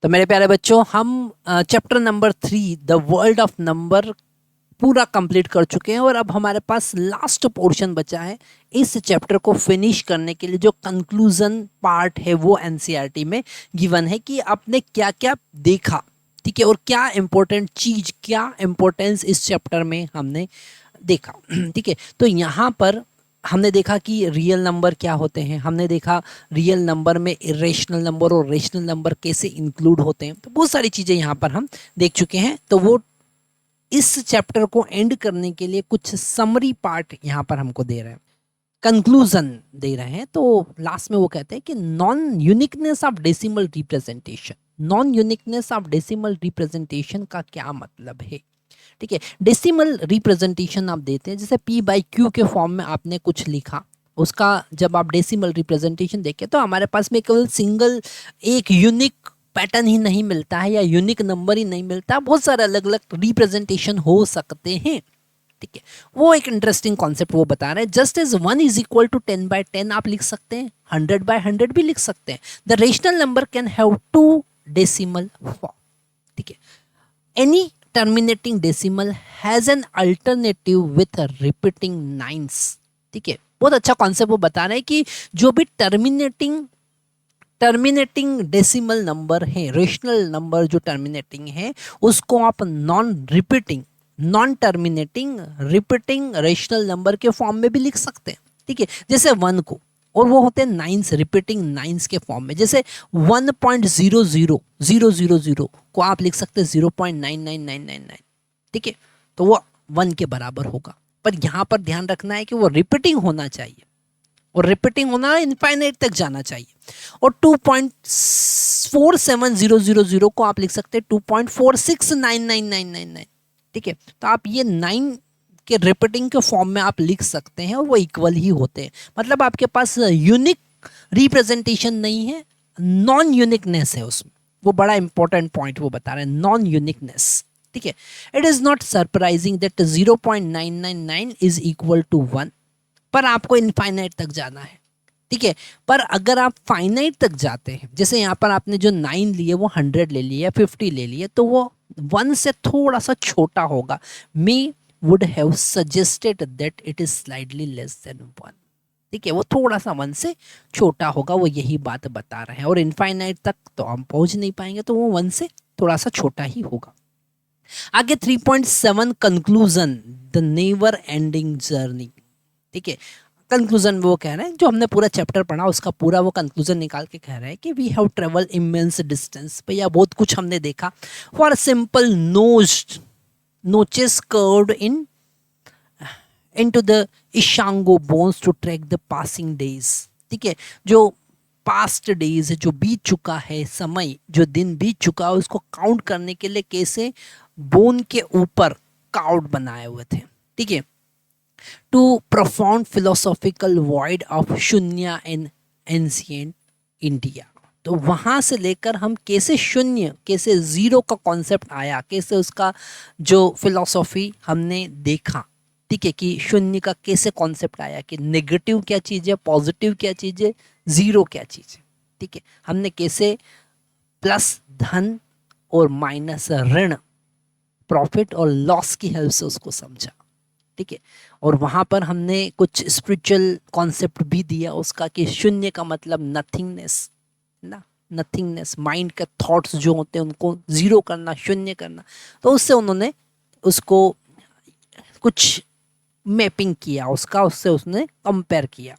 तो मेरे प्यारे बच्चों, हम chapter number 3 the world of number पूरा कंप्लीट कर चुके हैं और अब हमारे पास लास्ट पोर्शन बचा है। इस चैप्टर को फिनिश करने के लिए जो कंक्लूजन पार्ट है वो एनसीईआरटी में गिवन है कि आपने क्या क्या देखा, ठीक है, और क्या इंपॉर्टेंट चीज, क्या इंपॉर्टेंस इस चैप्टर में हमने देखा। ठीक है, तो यहाँ पर हमने देखा कि रियल नंबर क्या होते हैं, हमने देखा रियल नंबर में इरेशनल नंबर और रेशनल नंबर कैसे इंक्लूड होते हैं, तो बहुत सारी चीज़ें यहाँ पर हम देख चुके हैं। तो वो इस चैप्टर को एंड करने के लिए कुछ समरी पार्ट यहाँ पर हमको दे रहे हैं, कंक्लूजन दे रहे हैं। तो लास्ट में वो कहते हैं कि non uniqueness of decimal representation, non uniqueness of decimal representation का क्या मतलब है। ठीक है, डेसिमल रिप्रेजेंटेशन आप देते हैं, जैसे p बाई क्यू के फॉर्म में आपने कुछ लिखा, उसका जब आप डेसिमल रिप्रेजेंटेशन देखें तो हमारे पास में केवल सिंगल एक यूनिक पैटर्न ही नहीं मिलता है या यूनिक नंबर ही नहीं मिलता, बहुत सारे अलग अलग रिप्रेजेंटेशन हो सकते हैं। ठीक है, वो एक इंटरेस्टिंग कॉन्सेप्ट वो बता रहे हैं। Just as 1 is equal to 10 by 10 आप लिख सकते हैं, 100 बाई 100 भी लिख सकते हैं। The rational number can have 2 decimal form. ठीक है, any terminating decimal has an alternative with repeating nines. ठीक है, बहुत अच्छा कॉन्सेप्ट वो बता रहे हैं कि जो भी टर्मिनेटिंग डेसिमल नंबर है, रेशनल नंबर जो टर्मिनेटिंग है, उसको आप non terminating repeating rational number के फॉर्म में भी लिख सकते हैं। ठीक है, जैसे 1 को, और वो होते हैं नाइन्स, रिपीटिंग नाइन्स के फॉर्म में। जैसे 1.00000 को आप लिख सकते हैं 0.99999। ठीक है, तो वो 1 के बराबर होगा, पर यहाँ पर ध्यान रखना है कि वो रिपीटिंग होना चाहिए, और रिपीटिंग होना इनफाइनाइट तक जाना चाहिए। और 2.47000 को आप लिख सकते हैं 2.469999। ठीक है, तो आप ये 9 के रिपीटिंग के फॉर्म में आप लिख सकते हैं और वो इक्वल ही होते हैं। मतलब आपके पास यूनिक रिप्रेजेंटेशन नहीं है, नॉन यूनिकनेस है उसमें। वो बड़ा इंपॉर्टेंट पॉइंट वो बता रहे हैं, नॉन यूनिकनेस। ठीक है, it is not surprising that 0.999 is equal to 1, पर आपको इनफाइनाइट तक जाना है। ठीक है, पर अगर आप फाइनाइट तक जाते हैं, जैसे यहाँ पर आपने जो 9 लिए वो 100 ले लिया, 50 ले लिया, तो वो 1 से थोड़ा सा छोटा होगा। मे would have suggested that it is slightly less than 1। ठीक है, वो थोड़ा सा 1 से छोटा होगा, वो यही बात बता रहे हैं। और इनफाइनाइट तक तो हम पहुंच नहीं पाएंगे, तो वो 1 से थोड़ा सा छोटा ही होगा। आगे 3.7 conclusion, the never ending journey. ठीक है, कंक्लूजन वो कह रहे हैं, जो हमने पूरा चैप्टर पढ़ा उसका पूरा वो कंक्लूजन निकाल के कह रहे हैं कि we have travel immense distance. भैया बहुत कुछ हमने देखा। For simple notches curved into the ishango bones to track the passing days। ठीक है, जो पास्ट डेज है, जो बीत चुका है समय, जो दिन बीत चुका है, उसको काउंट करने के लिए कैसे बोन के ऊपर कार्ड बनाए हुए थे। ठीक है, to profound philosophical void of शून्य इन एंशिएंट इंडिया। तो वहाँ से लेकर हम कैसे शून्य, कैसे ज़ीरो का कॉन्सेप्ट आया, कैसे उसका जो फिलॉसफी हमने देखा। ठीक है, कि शून्य का कैसे कॉन्सेप्ट आया, कि नेगेटिव क्या चीज़ है, पॉजिटिव क्या चीज़ है, ज़ीरो क्या चीज़ है। ठीक है, हमने कैसे प्लस धन और माइनस ऋण, प्रॉफिट और लॉस की हेल्प से उसको समझा। ठीक है, और वहाँ पर हमने कुछ स्पिरिचुअल कॉन्सेप्ट भी दिया उसका, कि शून्य का मतलब नथिंगनेस ना, नथिंगनेस, माइंड के थॉट्स जो होते हैं उनको जीरो करना, शून्य करना। तो उससे उन्होंने उसको कुछ मैपिंग किया उसका, उससे उसने कंपेयर किया।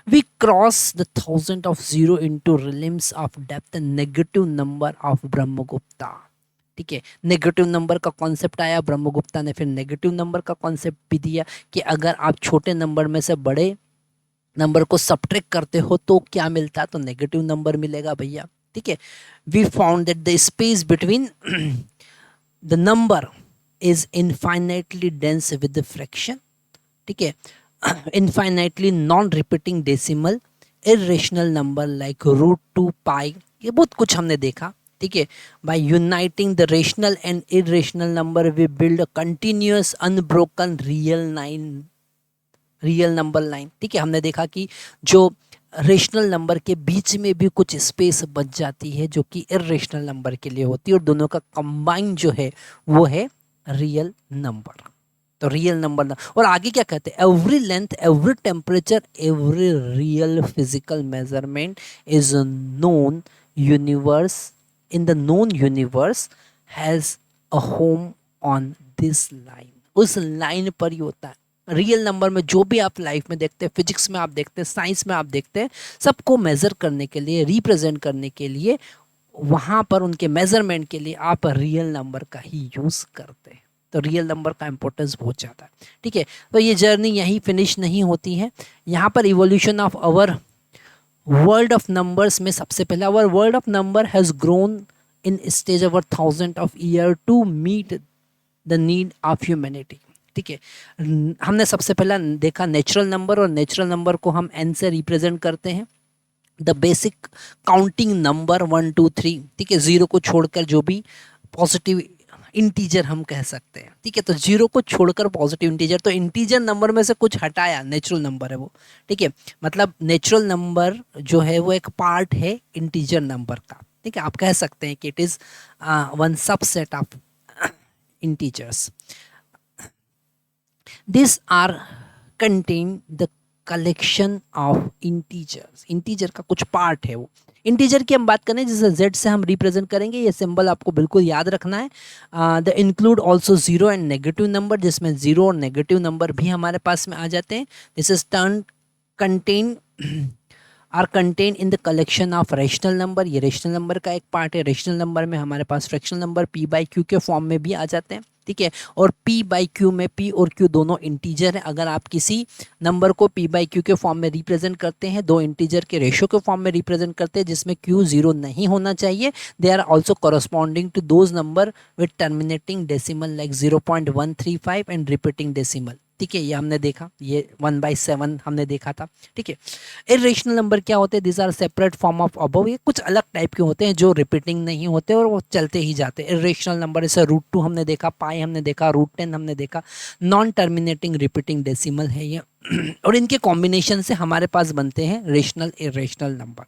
We cross the 1000 of zero into realms of depth, negative number of Brahmagupta. ठीक है, नेगेटिव नंबर का कॉन्सेप्ट आया, ब्रह्मगुप्ता ने फिर नेगेटिव नंबर का कॉन्सेप्ट भी दिया कि अगर आप छोटे नंबर में से बड़े नंबर को सब्ट्रैक्ट करते हो तो क्या मिलता है, तो नेगेटिव नंबर मिलेगा भैया। ठीक है, we found that the space between the number is infinitely dense with the fraction. ठीक है, infinitely non repeating decimal, irrational number like √2 pi, ये बहुत कुछ हमने देखा। ठीक है, by uniting the rational and irrational number we build a continuous unbroken real number line. ठीक है, हमने देखा कि जो रेशनल नंबर के बीच में भी कुछ स्पेस बच जाती है जो कि इर्रेशनल नंबर के लिए होती है, और दोनों का कंबाइन जो है वो है रियल नंबर। तो रियल नंबर और आगे क्या कहते हैं, every length, every temperature, every real physical measurement is known universe, in the known universe has a home on this line. उस लाइन पर ही होता है। रियल नंबर में जो भी आप लाइफ में देखते हैं, फिजिक्स में आप देखते हैं, साइंस में आप देखते हैं, सबको मेजर करने के लिए, रिप्रेजेंट करने के लिए, वहाँ पर उनके मेजरमेंट के लिए आप रियल नंबर का ही यूज़ करते हैं। तो रियल नंबर का इंपॉर्टेंस बहुत ज़्यादा है। ठीक है, तो ये जर्नी यहीं फिनिश नहीं होती है। यहाँ पर evolution of our world of numbers में सबसे पहले, our world of number has grown in stage over 1000 of year to meet the need of humanity. ठीक है, हमने सबसे पहला देखा नेचुरल नंबर, और नेचुरल नंबर को हम एन से रिप्रेजेंट करते हैं, द बेसिक काउंटिंग नंबर 1 2 3। ठीक है, जीरो को छोड़कर जो भी पॉजिटिव इंटीजर हम कह सकते हैं। ठीक है, तो जीरो को छोड़कर पॉजिटिव इंटीजर, तो इंटीजर नंबर में से कुछ हटाया, नेचुरल नंबर है वो। ठीक है, मतलब नेचुरल नंबर जो है वो एक पार्ट है इंटीजर नंबर का। ठीक है, आप कह सकते हैं कि it is one subset of integers. This are contain the collection of integers. Integer का कुछ पार्ट है वो। इंटीजर की हम बात करें, जैसे जेड से हम रिप्रेजेंट करेंगे, ये सिंबल आपको बिल्कुल याद रखना है। The include also zero and negative number, जिसमें जीरो और नेगेटिव नंबर भी हमारे पास में आ जाते हैं। This is turn contain are contain in the collection of rational number. ये रेशनल नंबर का एक पार्ट है। रेशनल नंबर में हमारे पास fractional number P by Q के फॉर्म में भी आ जाते हैं। ठीक है, और p बाई क्यू में p और q दोनों इंटीजर है। अगर आप किसी नंबर को p बाई क्यू के फॉर्म में रिप्रेजेंट करते हैं, दो इंटीजर के रेशो के फॉर्म में रिप्रेजेंट करते हैं जिसमें q जीरो नहीं होना चाहिए, they are also corresponding to those number with terminating decimal like 0.135 and repeating decimal. ठीक है, ये हमने देखा, ये 1/7 हमने देखा था। ठीक है, इर्रेशनल नंबर क्या होते हैं, this are separate form of above. ये कुछ अलग टाइप के होते हैं जो रिपीटिंग नहीं होते और वो चलते ही जाते हैं। इर्रेशनल नंबर जैसे √2 हमने देखा, पाई हमने देखा, √10 हमने देखा। नॉन टर्मिनेटिंग रिपीटिंग डेसिमल है ये और इनके कॉम्बिनेशन से हमारे पास बनते हैं rational irrational number.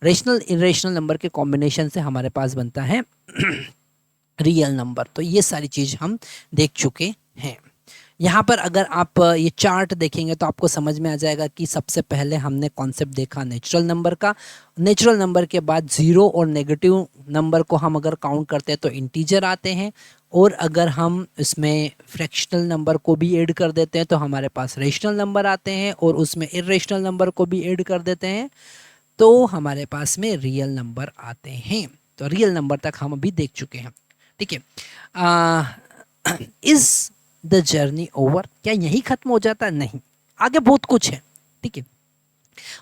Rational irrational number के कॉम्बिनेशन से हमारे पास बनता है रियल नंबर। तो ये सारी चीज़ हम देख चुके हैं। यहाँ पर अगर आप ये चार्ट देखेंगे तो आपको समझ में आ जाएगा कि सबसे पहले हमने कॉन्सेप्ट देखा नेचुरल नंबर का। नेचुरल नंबर के बाद जीरो और नेगेटिव नंबर को हम अगर काउंट करते हैं तो इंटीजर आते हैं, और अगर हम इसमें फ्रैक्शनल नंबर को भी ऐड कर देते हैं तो हमारे पास रेशनल नंबर आते हैं, और उसमें इर्रेशनल नंबर को भी ऐड कर देते हैं तो हमारे पास में रियल नंबर आते हैं। तो रियल नंबर तक हम अभी देख चुके हैं। ठीक है, इस द जर्नी ओवर, क्या यही खत्म हो जाता है? नहीं, आगे बहुत कुछ है। ठीक है,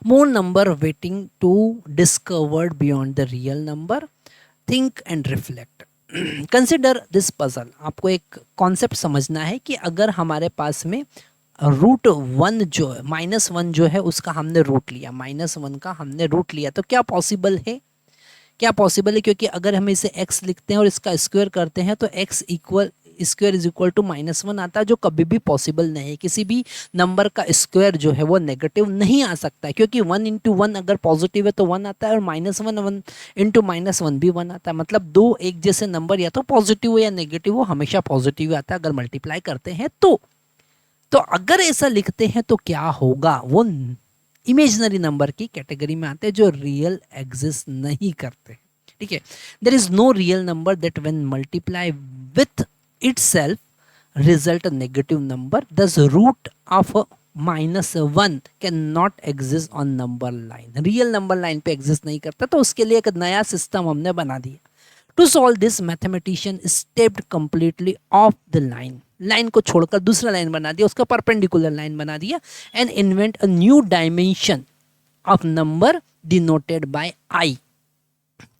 more number waiting to discovered beyond the real number, think and reflect, consider this puzzle. आपको एक कॉन्सेप्ट समझना है कि अगर हमारे पास में √1 जो है, -1 जो है उसका हमने रूट लिया, -1 का हमने रूट लिया, तो क्या पॉसिबल है? क्या पॉसिबल है? क्योंकि अगर हम इसे x लिखते हैं और इसका स्क्वायर करते हैं तो x equal square is equal to -1 आता है, जो कभी भी पॉसिबल नहीं है। किसी भी नंबर का स्क्वायर जो है वो नेगेटिव नहीं आ सकता है, क्योंकि 1 इंटू 1 अगर पॉजिटिव है तो 1 आता है, और -1 इंटू -1 भी 1 आता है। मतलब दो एक जैसे नंबर या तो पॉजिटिव हो या नेगेटिव हो, हमेशा पॉजिटिव आता है अगर मल्टीप्लाई करते हैं तो अगर ऐसा लिखते हैं तो क्या होगा, वो इमेजिनरी नंबर की कैटेगरी में आते हैं जो रियल एग्जिस्ट नहीं करते। ठीक है, there is no real number that when multiply with itself result a negative number, thus root of -1 cannot exist on number line। Real number line पे एग्जिस्ट नहीं करता, तो उसके लिए एक नया सिस्टम हमने बना दिया। To solve this mathematician stepped completely off the line, line को छोड़कर दूसरा लाइन बना दिया, उसका परपेंडिकुलर लाइन बना दिया, and invent a new dimension of number denoted by I.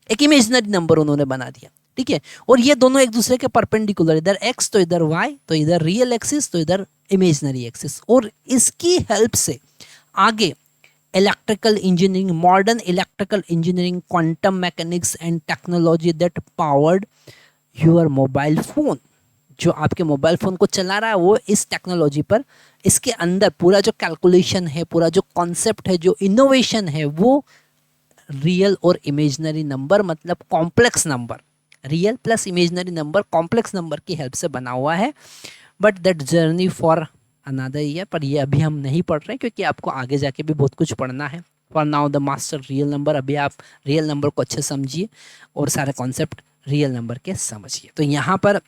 एक इमेजिनरी नंबर उन्होंने बना दिया। ठीक है, और ये दोनों एक दूसरे के परपेंडिकुलर, इधर x तो इधर y, तो इधर रियल एक्सिस तो इधर इमेजिनरी एक्सिस, और इसकी हेल्प से आगे electrical engineering, modern electrical engineering, quantum mechanics and technology that powered your mobile phone, जो आपके मोबाइल फ़ोन को चला रहा है वो इस टेक्नोलॉजी पर इसके अंदर पूरा जो कैलकुलेशन है, पूरा जो कॉन्सेप्ट है, जो इनोवेशन है, वो रियल और इमेजिनरी नंबर मतलब complex number, real plus imaginary number complex number की हेल्प से बना हुआ है। But that journey for another year, पर ये अभी हम नहीं पढ़ रहे हैं क्योंकि आपको आगे जाके भी बहुत कुछ पढ़ना है। For now the master real number, अभी आप रियल नंबर को अच्छे समझिए और सारे कॉन्सेप्ट रियल नंबर के समझिए। तो यहाँ पर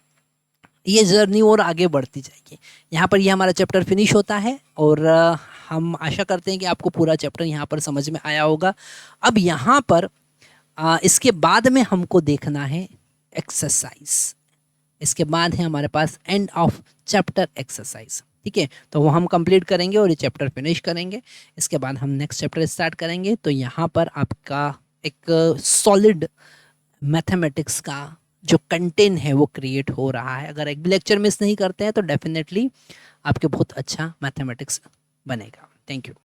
ये जर्नी और आगे बढ़ती जाएगी। यहाँ पर ये हमारा चैप्टर फिनिश होता है और हम आशा करते हैं कि आपको पूरा चैप्टर यहाँ पर समझ में आया होगा। अब यहाँ पर इसके बाद में हमको देखना है एक्सरसाइज। इसके बाद है हमारे पास एंड ऑफ चैप्टर एक्सरसाइज, ठीक है। तो वो हम कंप्लीट करेंगे और ये चैप्टर फिनिश करेंगे। इसके बाद हम नेक्स्ट चैप्टर स्टार्ट करेंगे। तो यहाँ पर आपका एक सॉलिड मैथमेटिक्स का जो कंटेंट है वो क्रिएट हो रहा है। अगर एक भी लेक्चर मिस नहीं करते हैं तो डेफिनेटली आपके बहुत अच्छा मैथमेटिक्स बनेगा। Thank you.